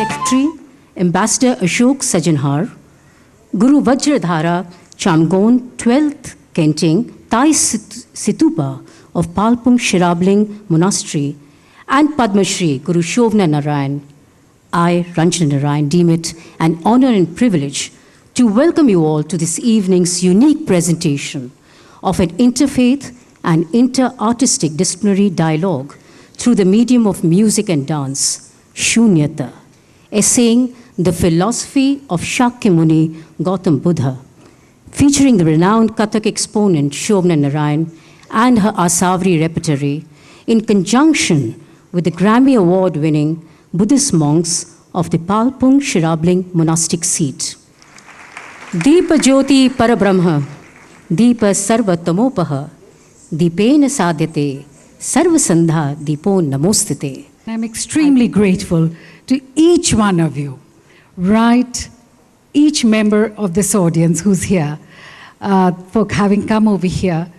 Secretary, Ambassador Ashok Sajanhar, Guru Vajradhara Chamgon 12th Kenting Thai Situpa of Palpung Shirabling Monastery, and Padma Shri Guru Shovna Narayan, I, Ranjana Narayan, deem it an honor and privilege to welcome you all to this evening's unique presentation of an interfaith and inter-artistic disciplinary dialogue through the medium of music and dance, Shunyata, essaying the philosophy of Shakyamuni Gautam Buddha, featuring the renowned Kathak exponent Shovna Narayan and her Asavri repertory, in conjunction with the Grammy Award-winning Buddhist monks of the Palpung Shirabling monastic seat. Deepa Jyoti Parabrahma, Deepa Sarva Tamopaha, Deepena Sadhyate, Sarva Sandha Deepo Namostite. I'm extremely grateful to each one of you, right? Each member of this audience who's here, for having come over here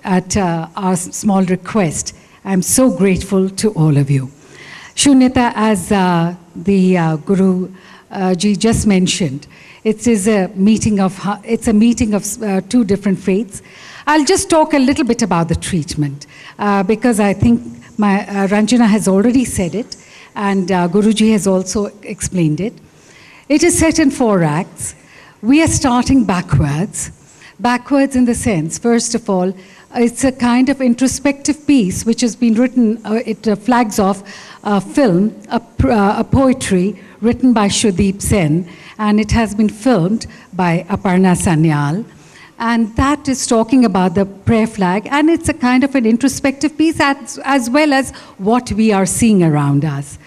at our small request. I'm so grateful to all of you. Shunyata, as the Guru ji just mentioned, it is a meeting of two different faiths. I'll just talk a little bit about the treatment because I think my Ranjana has already said it, and Guruji has also explained it. It is set in 4 acts. We are starting backwards in the sense, first of all, it's a kind of introspective piece which has been written, it flags off a film, a poetry written by Shudeep Sen, and it has been filmed by Aparna Sanyal. And that is talking about the prayer flag, and it's a kind of an introspective piece as well as what we are seeing around us.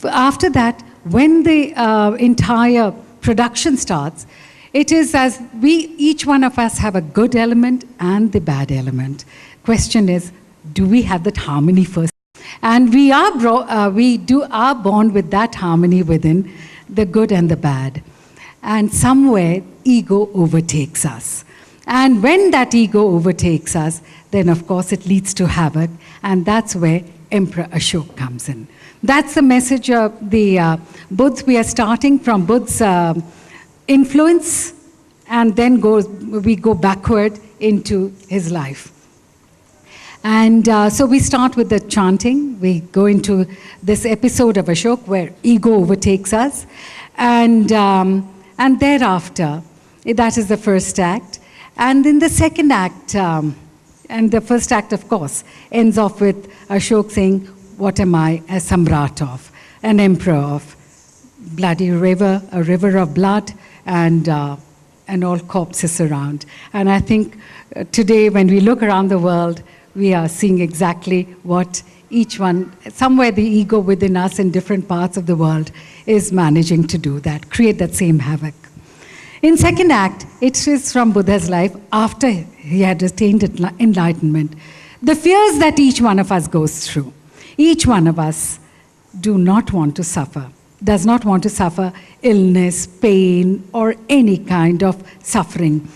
After that, when the entire production starts, it is as each one of us have a good element and the bad element. Question is, do we have that harmony first? And we are born with that harmony within, the good and the bad. And somewhere, ego overtakes us. And when that ego overtakes us, then of course it leads to havoc, and that's where Emperor Ashok comes in. That's the message of the Buddha. We are starting from Buddha's influence, and then we go backward into his life. And so we start with the chanting. We go into this episode of Ashok where ego overtakes us, and thereafter, that is the first act. And in the second act, and the first act, of course, ends off with Ashok saying, "What am I, a samrat of, an emperor of, bloody river, a river of blood, and all corpses around." And I think today, when we look around the world, we are seeing exactly what each one, somewhere the ego within us in different parts of the world is managing to do that, create that same havoc. In second act, it is from Buddha's life after he had attained enlightenment. The fears that each one of us goes through, each one of us do not want to suffer, does not want to suffer illness, pain, or any kind of suffering.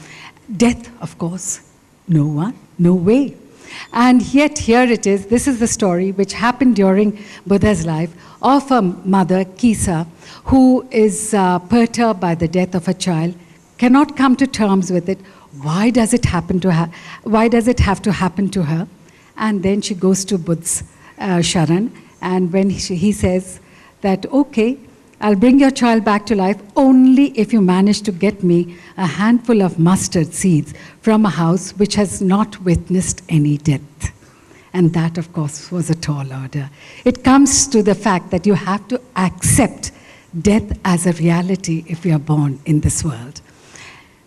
Death, of course, no one, no way. And yet here it is, this is the story which happened during Buddha's life of a mother, Kisa, who is perturbed by the death of a child, cannot come to terms with it. Why does it happen to her? Why does it have to happen to her? And then she goes to Buddha's Sharan, and when he says that, okay, I'll bring your child back to life only if you manage to get me a handful of mustard seeds from a house which has not witnessed any death. And that, of course, was a tall order. It comes to the fact that you have to accept death as a reality if you are born in this world.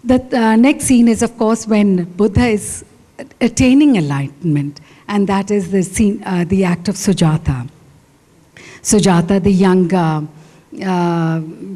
The next scene is, of course, when Buddha is attaining enlightenment, and that is the scene, the act of Sujata. Sujata, the young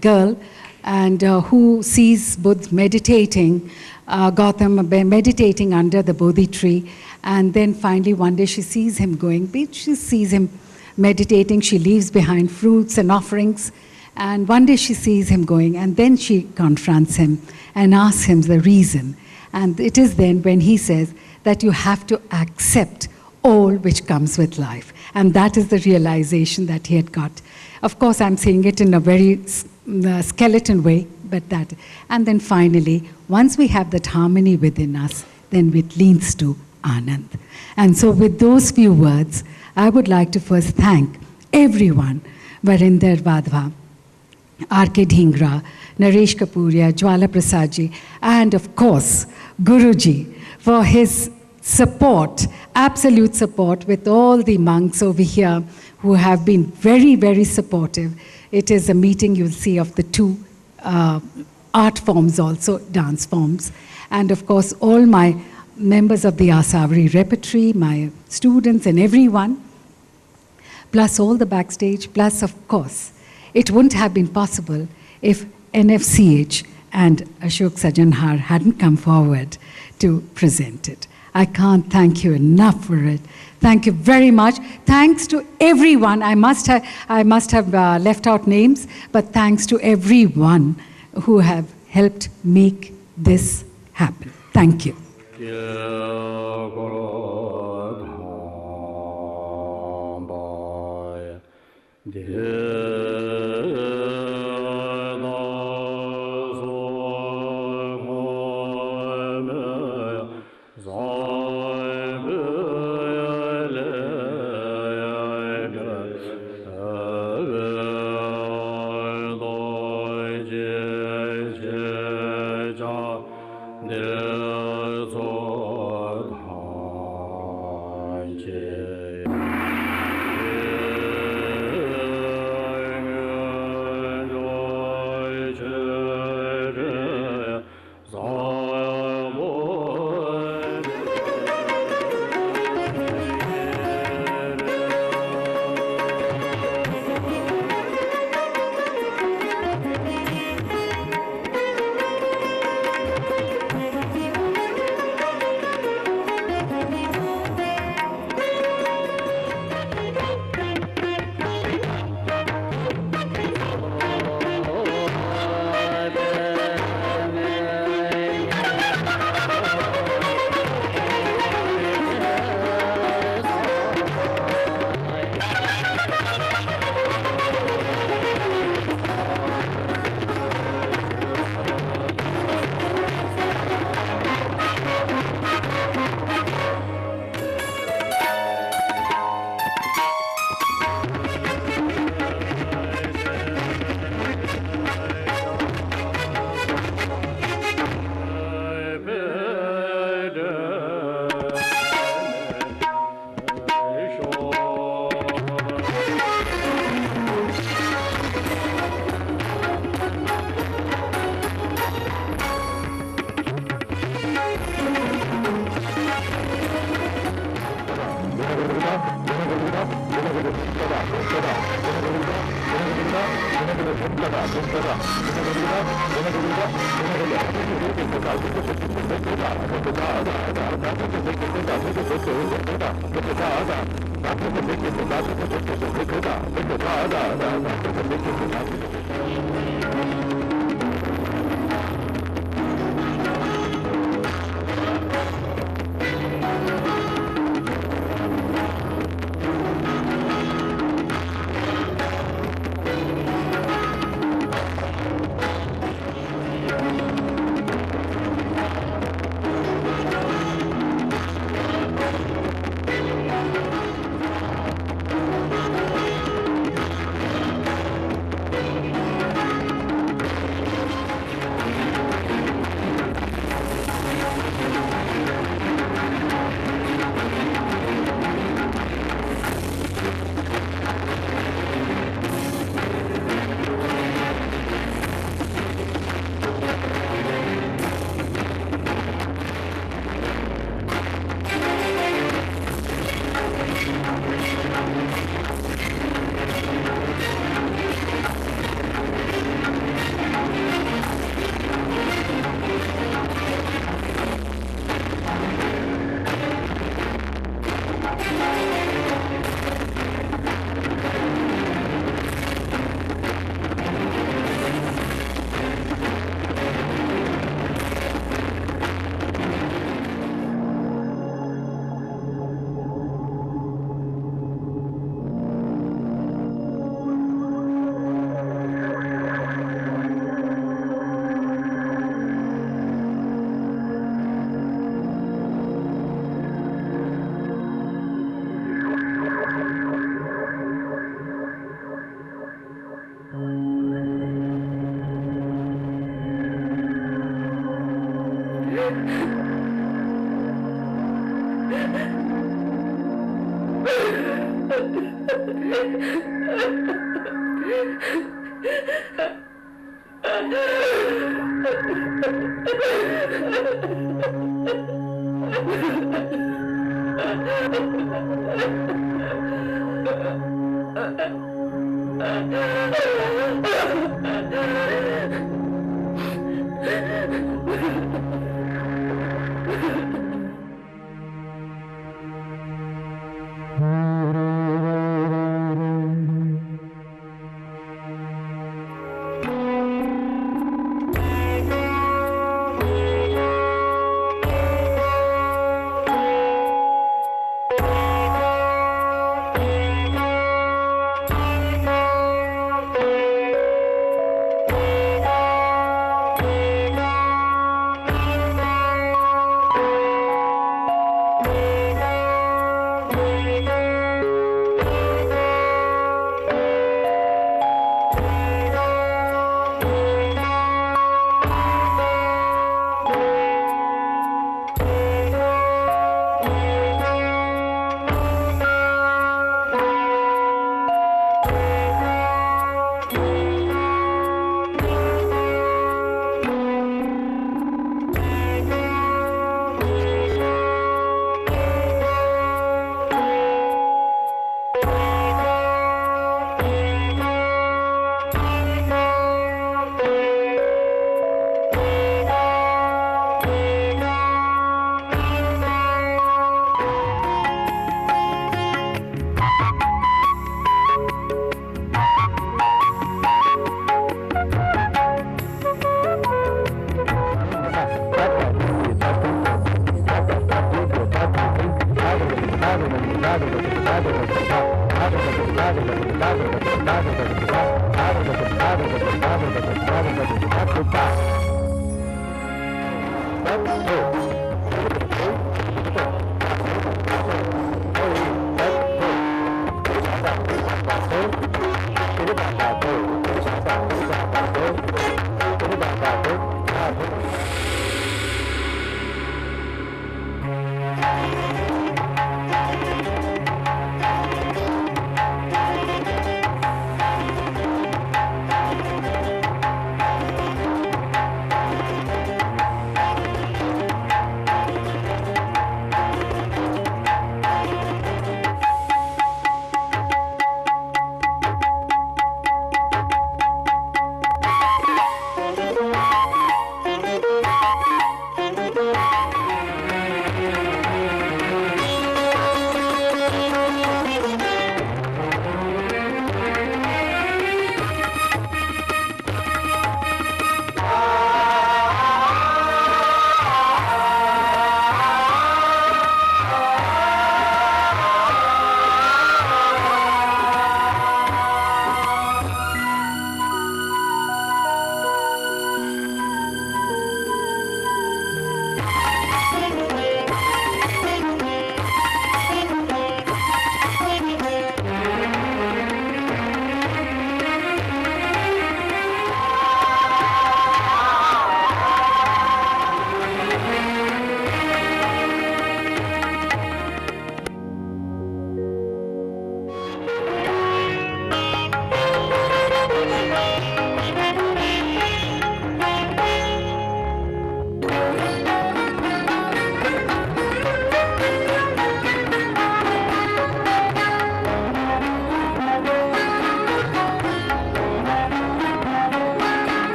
girl, and who sees Buddha meditating, Gautam meditating under the Bodhi tree, and then finally one day she sees him going, she sees him meditating, she leaves behind fruits and offerings, and one day she sees him going, and then she confronts him and asks him the reason. And it is then when he says that you have to accept all which comes with life. And that is the realization that he had got. Of course, I'm saying it in a very skeleton way, but that. And then finally, once we have that harmony within us, then it leads to Anand. And so with those few words, I would like to first thank everyone, Varinder Vadhva, R.K. Dhingra, Naresh Kapuria, Jwala Prasadji, and of course, Guruji, for his support, absolute support with all the monks over here who have been very, very supportive. It is a meeting you'll see of the two art forms also, dance forms. And of course, all my members of the Asavri repertory, my students and everyone, plus all the backstage, plus of course, it wouldn't have been possible if NFCH and Ashok Sajanhar hadn't come forward to present it. I can't thank you enough for it. Thank you very much. Thanks to everyone. I must have left out names, but thanks to everyone who have helped make this happen. Thank you.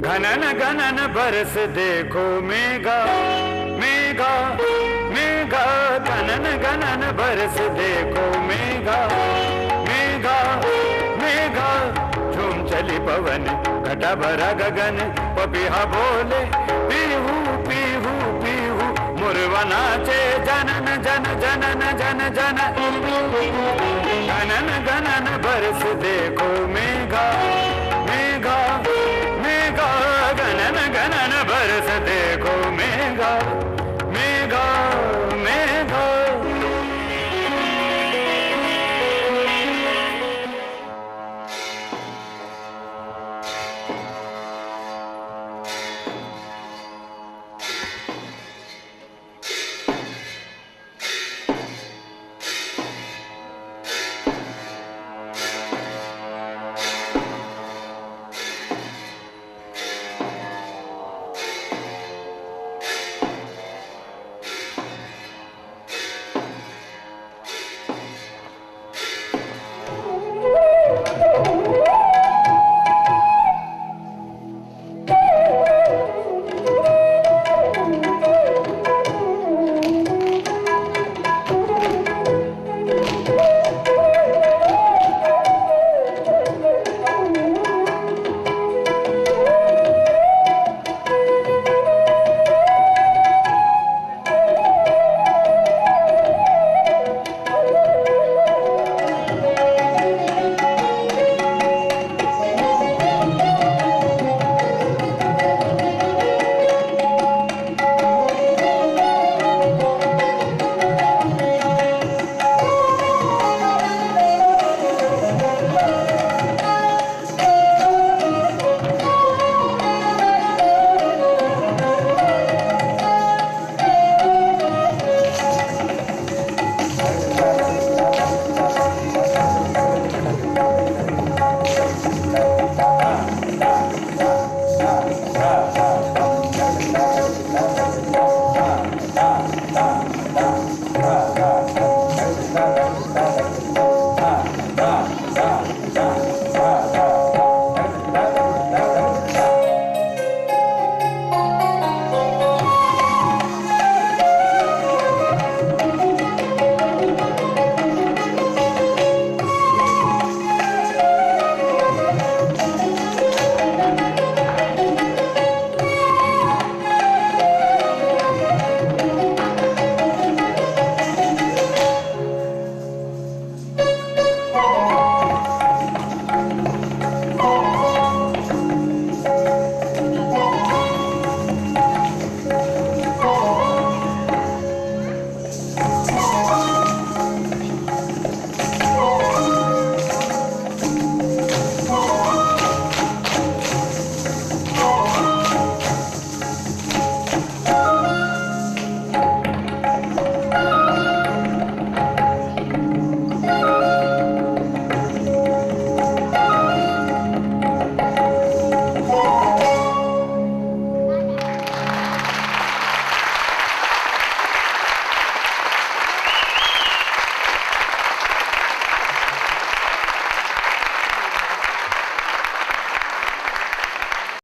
घनन घनन बरस देखो मेघा मेघा मेघा, घनन घनन बरस देखो मेघा मेघा मेघा। झूम चली पवन घटा भरा गगन, पपीहा बोले पीहू पीहू पीहू, मुरवा नाचे जनन जन जनन जन जन। घनन घनन बरस देखो मेघा मेघा मेघा, घनन घनन बरस देखो